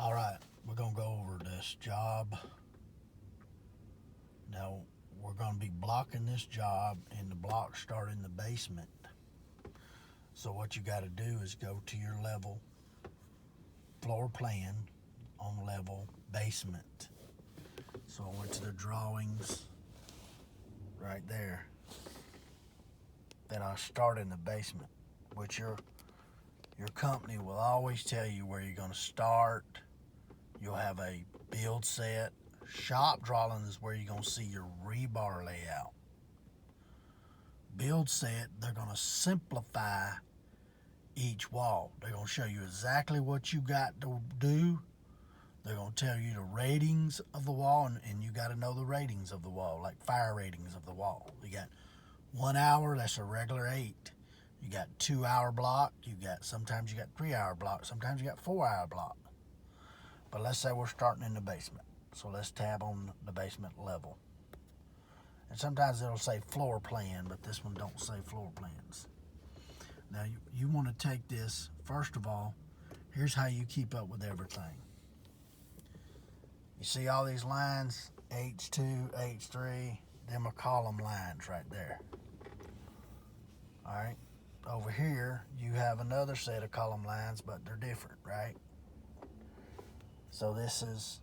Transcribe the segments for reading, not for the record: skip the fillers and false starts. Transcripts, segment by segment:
All right, we're going to go over this job. Now, we're going to be blocking this job, and the blocks start in the basement. So what you got to do is go to your level floor plan on level basement. So I went to the drawings right there. Then I start in the basement, which your company will always tell you where you're going to start. You'll have a build set. Shop drawing is where you're going to see your rebar layout. Build set, they're going to simplify each wall. They're going to show you exactly what you got to do. They're going to tell you the ratings of the wall, and you got to know the ratings of the wall, like fire ratings of the wall. You got 1 hour, that's a regular 8. You got 2 hour block, sometimes you got 3 hour block, sometimes you got 4 hour block. But let's say we're starting in the basement. So let's tab on the basement level. And sometimes it'll say floor plan, but this one don't say floor plans. Now you want to take this, first of all, here's how you keep up with everything. You see all these lines, H2, H3, them are column lines right there. All right, over here you have another set of column lines, but they're different, right? So this is,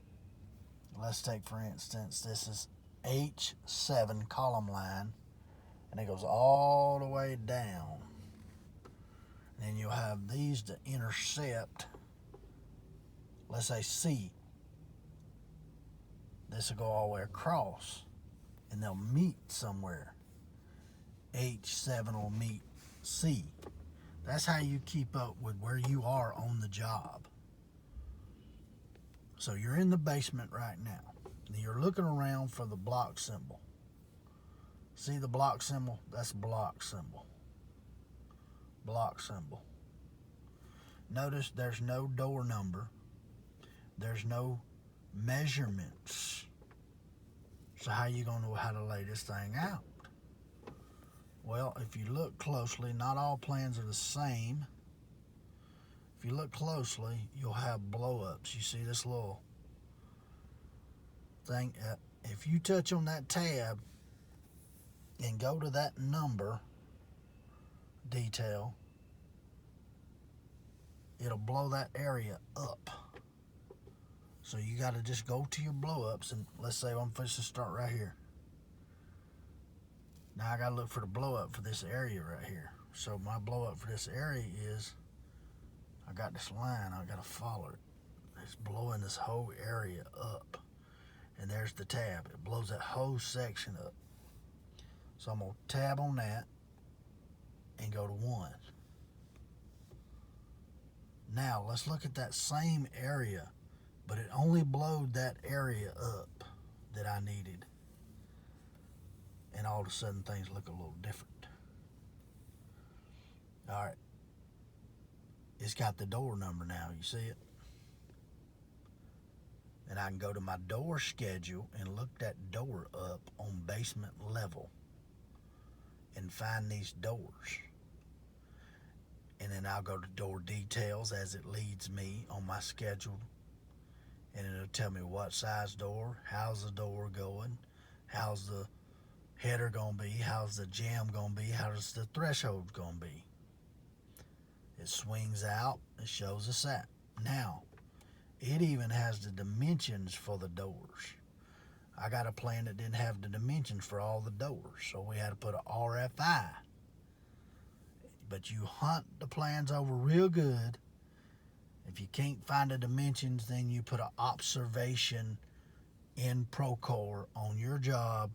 let's take for instance, this is H7 column line, and it goes all the way down. And then you'll have these to intercept, let's say C. This will go all the way across, and they'll meet somewhere. H7 will meet C. That's how you keep up with where you are on the job. So you're in the basement right now. You're looking around for the block symbol. See the block symbol? That's block symbol. Block symbol. Notice there's no door number. There's no measurements. So how you going to know how to lay this thing out? Well, if you look closely, not all plans are the same. If you look closely, you'll have blow-ups. You see this little thing? If you touch on that tab and go to that number detail, it'll blow that area up. So you got to just go to your blow-ups, and let's say I'm supposed to start right here. Now I got to look for the blow-up for this area right here. So my blow-up for this area is, I got this line, I got to follow it. It's blowing this whole area up. And there's the tab. It blows that whole section up. So I'm going to tab on that and go to 1. Now let's look at that same area, but it only blowed that area up that I needed. And all of a sudden things look a little different. All right. It's got the door number now, you see it? And I can go to my door schedule and look that door up on basement level and find these doors. And then I'll go to door details as it leads me on my schedule. And it'll tell me what size door, how's the door going, how's the header going to be, how's the jamb going to be, how's the threshold going to be. It swings out, it shows us that. Now, it even has the dimensions for the doors. I got a plan that didn't have the dimensions for all the doors, so we had to put an RFI. But you hunt the plans over real good. If you can't find the dimensions, then you put an observation in Procore on your job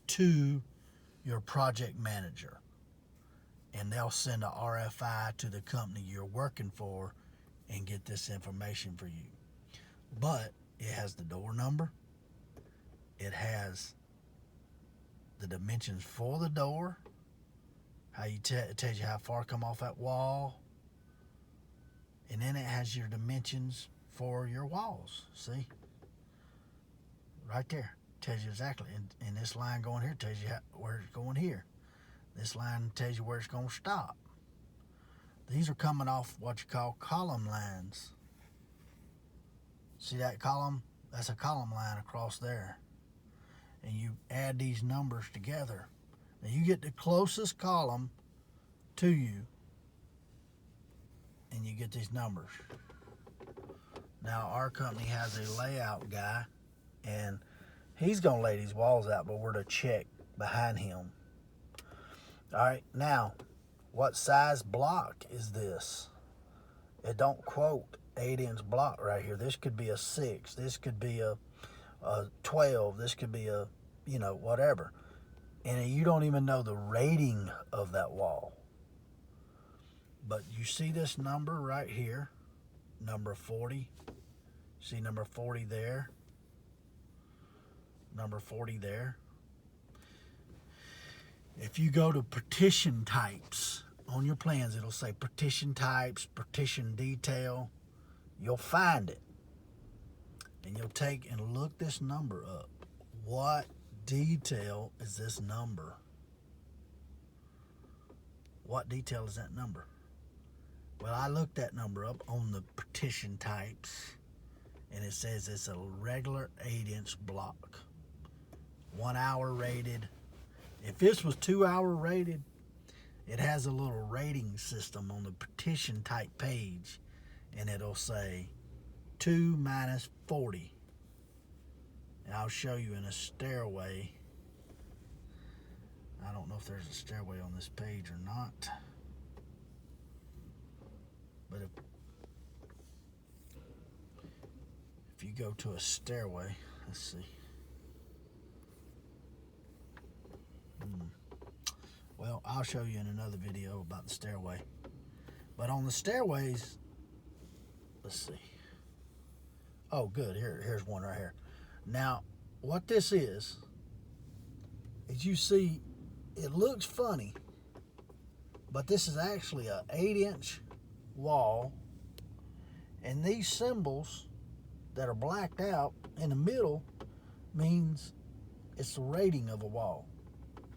to your project manager. And they'll send a RFI to the company you're working for and get this information for you. But it has the door number. It has the dimensions for the door. It tells you how far to come off that wall. And then it has your dimensions for your walls. See? Right there. Tells you exactly. And this line going here tells you where it's going here. This line tells you where it's going to stop. These are coming off what you call column lines. See that column? That's a column line across there. And you add these numbers together. Now you get the closest column to you, and you get these numbers. Now our company has a layout guy, and he's gonna lay these walls out, but we're to check behind him. All right, now, what size block is this? It don't quote 8-inch block right here. This could be a 6. This could be a 12. This could be a, whatever. And you don't even know the rating of that wall. But you see this number right here, number 40. See number 40 there? Number 40 there. If you go to partition types on your plans, it'll say partition types, partition detail. You'll find it. And you'll take and look this number up. What detail is this number? What detail is that number? Well, I looked that number up on the partition types, and it says it's a regular 8-inch block. 1 hour rated. If this was 2 hour rated, it has a little rating system on the partition type page, and it'll say 2 minus 40. And I'll show you in a stairway. I don't know if there's a stairway on this page or not. But if you go to a stairway, let's see. Well, I'll show you in another video about the stairway. But on the stairways, let's see. Oh, good. Here's one right here. Now, what this is you see, it looks funny, but this is actually an 8-inch wall, and these symbols that are blacked out in the middle means it's the rating of a wall.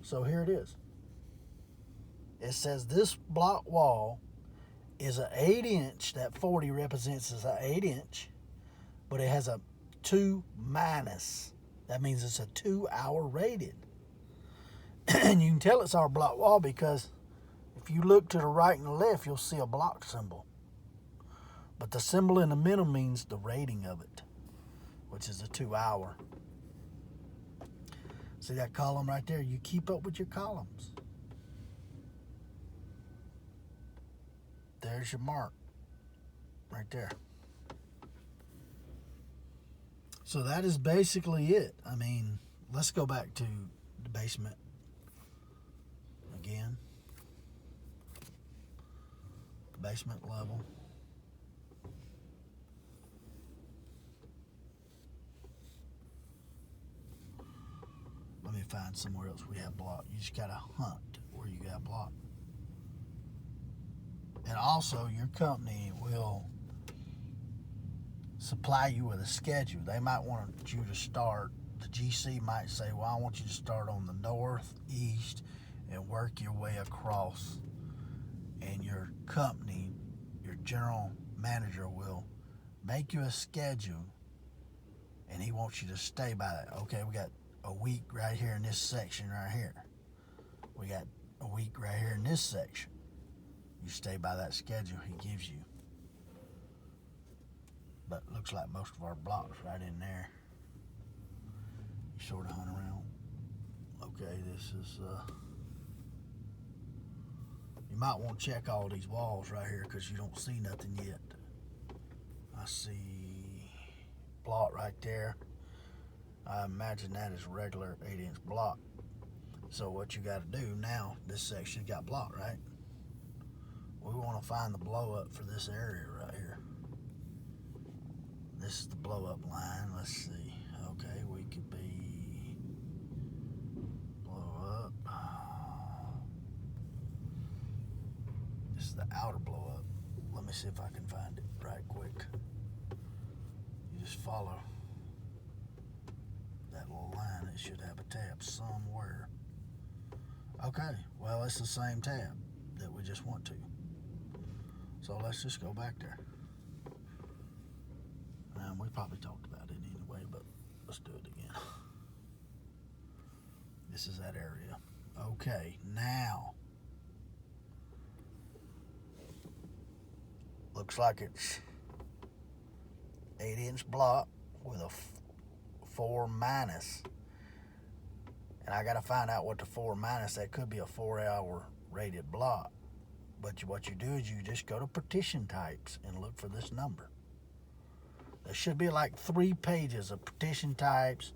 So here it is. It says this block wall is an 8-inch. That 40 represents as an 8-inch, but it has a 2 minus. That means it's a 2 hour rated. And you can tell it's our block wall because if you look to the right and the left, you'll see a block symbol. But the symbol in the middle means the rating of it, which is a 2 hour. See that column right there? You keep up with your columns. There's your mark right there. So that is basically it. I mean, let's go back to the basement again. Basement level. Let me find somewhere else we have block. You just gotta hunt where you got block. And also, your company will supply you with a schedule. They might want you to start, the GC might say, well, I want you to start on the north, east, and work your way across. And your company, your general manager will make you a schedule, and he wants you to stay by that. Okay, we got a week right here in this section right here. We got a week right here in this section. You stay by that schedule he gives you. But it looks like most of our blocks right in there. You sort of hunt around. Okay, this is, you might want to check all these walls right here because you don't see nothing yet. I see block right there. I imagine that is regular 8-inch block. So what you got to do now, this section got block, right? We want to find the blow up for this area right here. This is the blow up line. Let's see. Okay, we could be blow up. This is the outer blow up. Let me see if I can find it right quick. You just follow that little line. It should have a tab somewhere. Okay, well, it's the same tab that we just went to. So let's just go back there. And we probably talked about it anyway, but let's do it again. This is that area. Okay, now looks like it's 8-inch block with a 4 minus. And I got to find out what the 4 minus, that could be a 4-hour rated block. But what you do is you just go to partition types and look for this number. There should be like 3 pages of partition types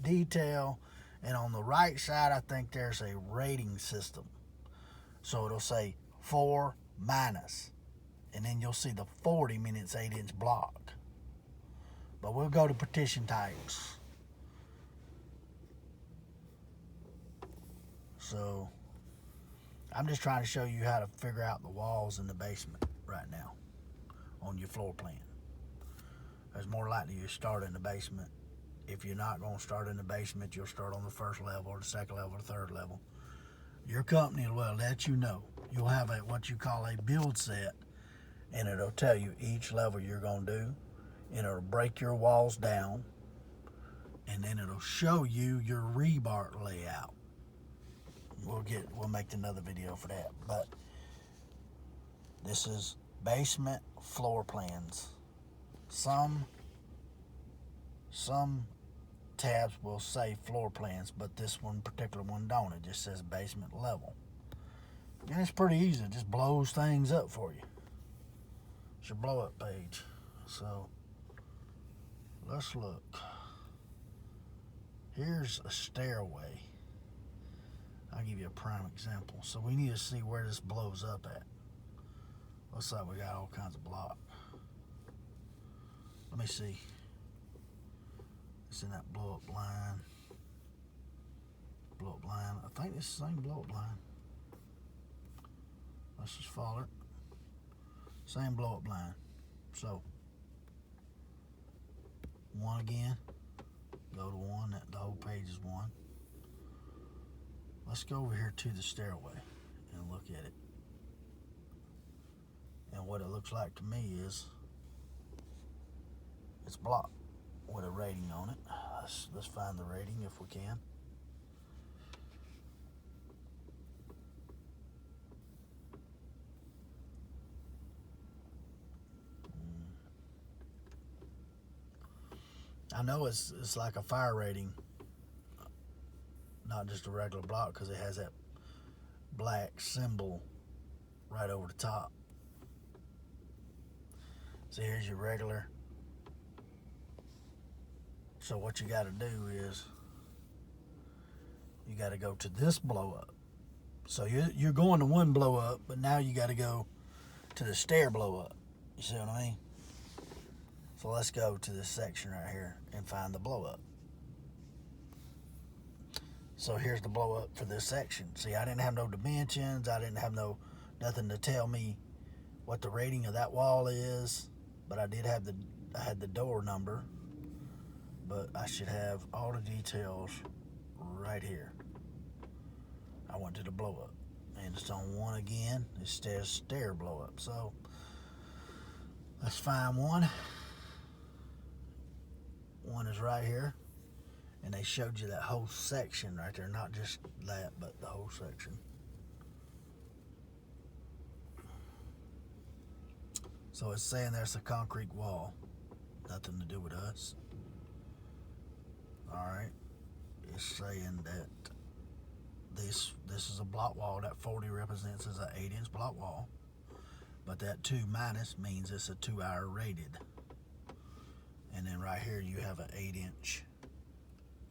detail, and on the right side I think there's a rating system. So it'll say 4 minus, and then you'll see the 40 minutes 8-inch block. But we'll go to partition types. So I'm just trying to show you how to figure out the walls in the basement right now on your floor plan. It's more likely you start in the basement. If you're not going to start in the basement, you'll start on the first level or the second level or the third level. Your company will let you know. You'll have what you call a build set, and it'll tell you each level you're going to do, and it'll break your walls down, and then it'll show you your rebar layout. We'll make another video for that. But this is basement floor plans. Some tabs will say floor plans, but this particular one don't. It just says basement level. And it's pretty easy. It just blows things up for you. It's your blow up page. So let's look. Here's a stairway. I'll give you a prime example. So we need to see where this blows up at. Looks like we got all kinds of block. Let me see. It's in that blow up line. Blow up line. I think it's the same blow up line. Let's just follow it. Same blow up line. So 1 again. Go to 1. The whole page is 1. Let's go over here to the stairway and look at it. And what it looks like to me is it's blocked with a rating on it. Let's find the rating if we can. I know it's like a fire rating, not just a regular block, because it has that black symbol right over the top. So here's your regular. So what you got to do is you got to go to this blow up. So you're going to one blow up, but now you got to go to the stair blow up. You see what I mean? So let's go to this section right here and find the blow up. So here's the blow up for this section. See, I didn't have no dimensions. I didn't have nothing to tell me what the rating of that wall is, but I had the door number. But I should have all the details right here. I went to the blow up, and it's on 1 again. It says stair blow up. So let's find 1. 1 is right here, and they showed you that whole section right there, not just that, but the whole section. So it's saying there's a concrete wall. Nothing to do with us. Alright, it's saying that this is a block wall. That 40 represents as an 8-inch block wall, but that 2 minus means it's a 2-hour rated. And then right here you have an 8-inch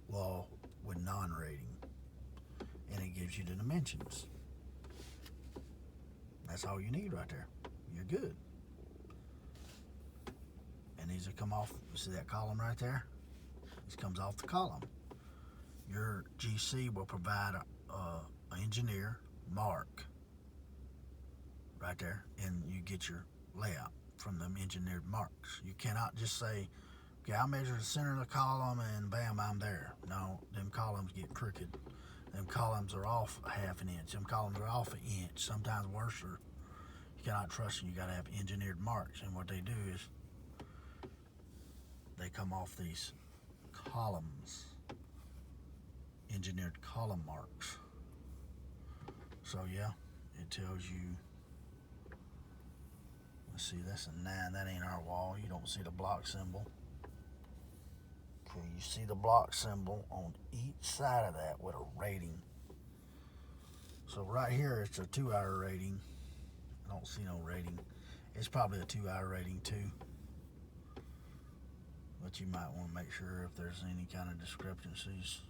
wall with non-rating, and it gives you the dimensions. That's all you need right there. You're good. And these will come off. You see that column right there? This comes off the column. Your GC will provide an engineer mark right there, and you get your layout from them engineered marks. You cannot just say, okay, I'll measure the center of the column and bam, I'm there. No, them columns get crooked. Them columns are off a half an inch. Them columns are off an inch, sometimes worse. You cannot trust them. You got to have engineered marks, and what they do is come off these columns, engineered column marks. So yeah, it tells you, let's see, that's a 9, that ain't our wall. You don't see the block symbol. Okay, you see the block symbol on each side of that with a rating. So right here it's a 2-hour rating. I don't see no rating. It's probably a 2-hour rating too. But you might want to make sure if there's any kind of discrepancies.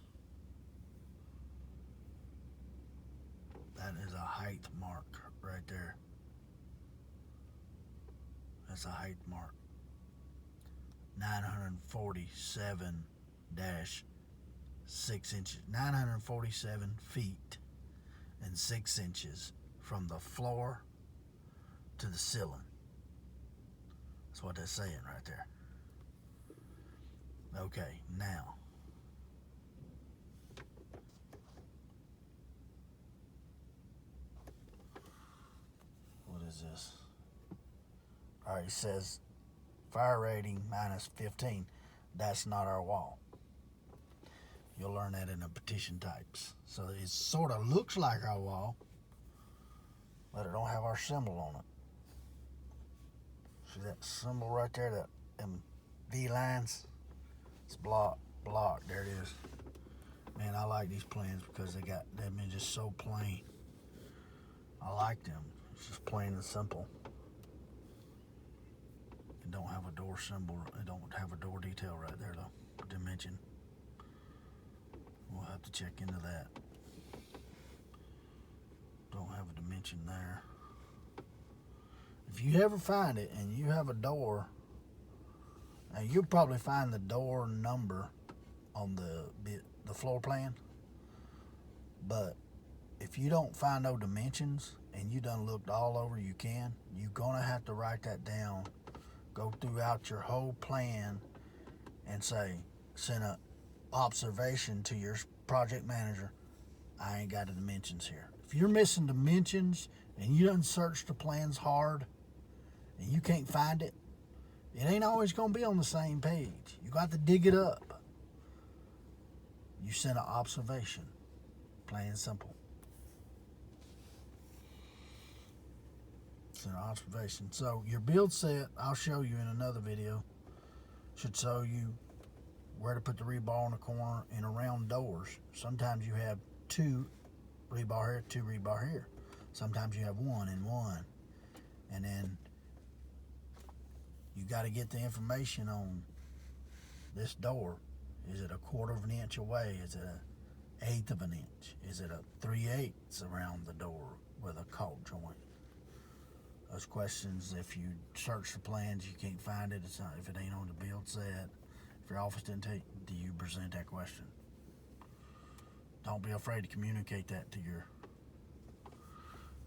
That is a height mark right there. That's a height mark. 947-6 inches. 947 feet and 6 inches from the floor to the ceiling. That's what they're saying right there. Okay, now what is this? All right, it says fire rating -15. That's not our wall. You'll learn that in the petition types. So it sort of looks like our wall, but it don't have our symbol on it. See that symbol right there, that them V lines? It's block. There it is. Man, I like these plans because they've been just so plain. I like them. It's just plain and simple. It don't have a door symbol. It don't have a door detail right there though. Dimension. We'll have to check into that. Don't have a dimension there. If you ever find it and you have a door, now you'll probably find the door number on the floor plan. But if you don't find no dimensions and you done looked all over, you're gonna have to write that down. Go throughout your whole plan and send a observation to your project manager. I ain't got the dimensions here. If you're missing dimensions and you done searched the plans hard and you can't find it, it ain't always gonna be on the same page. You got to dig it up. You send an observation. Plain and simple. Send an observation. So your build set, I'll show you in another video, should show you where to put the rebar on the corner and around doors. Sometimes you have 2 rebar here, 2 rebar here. Sometimes you have 1 and 1. And then you got to get the information on this door. Is it a 1/4 of an inch away? Is it a 1/8 of an inch? Is it a 3/8 around the door with a caulk joint? Those questions, if you search the plans, you can't find it. It's not, if it ain't on the build set. If your office didn't take, do you present that question? Don't be afraid to communicate that to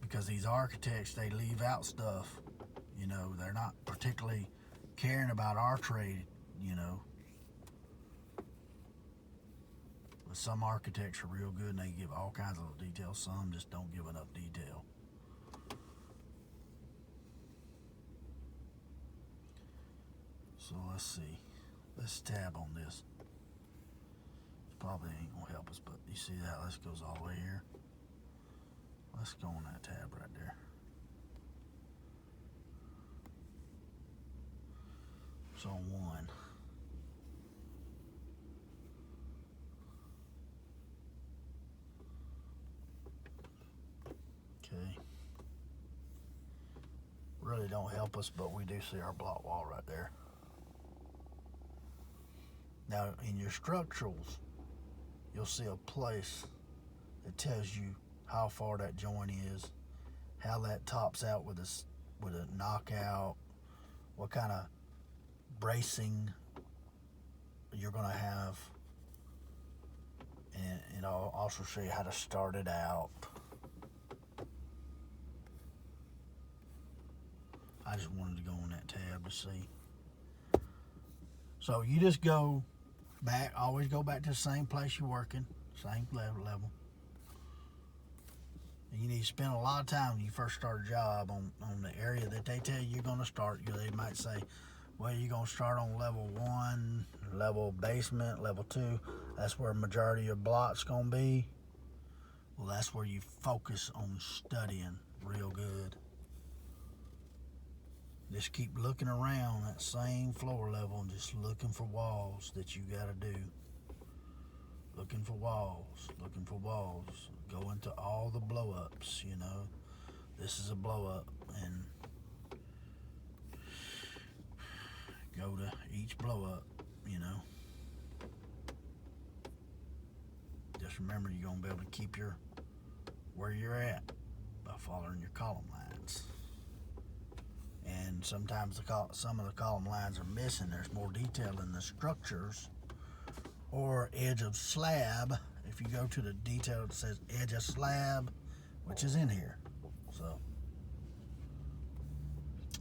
because these architects, they leave out stuff. You know, they're not particularly caring about our trade, you know. But some architects are real good and they give all kinds of little details. Some just don't give enough detail. So let's see. Let's tab on this. Probably ain't gonna help us, but you see that? This goes all the way here. Let's go on that tab right there. So on 1. Okay. Really don't help us, but we do see our block wall right there. Now in your structurals, you'll see a place that tells you how far that joint is, how that tops out with a knockout, what kind of bracing you're going to have, and I'll also show you how to start it out. I just wanted to go on that tab to see. So you just go back, always go back to the same place you're working, same level. And you need to spend a lot of time when you first start a job on the area that they tell you you're going to start. They might say, Well, you're going to start on level 1, level basement, level 2. That's where majority of your block's going to be. Well, that's where you focus on studying real good. Just keep looking around that same floor level and just looking for walls that you got to do. Looking for walls, looking for walls. Go into all the blow-ups, you know. This is a blow-up, and go to each blow-up, you know. Just remember, you're going to be able to keep where you're at by following your column lines. And sometimes some of the column lines are missing. There's more detail in the structures or edge of slab. If you go to the detail that says edge of slab, which is in here. So,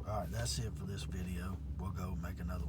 all right, that's it for this video. We'll go make another one.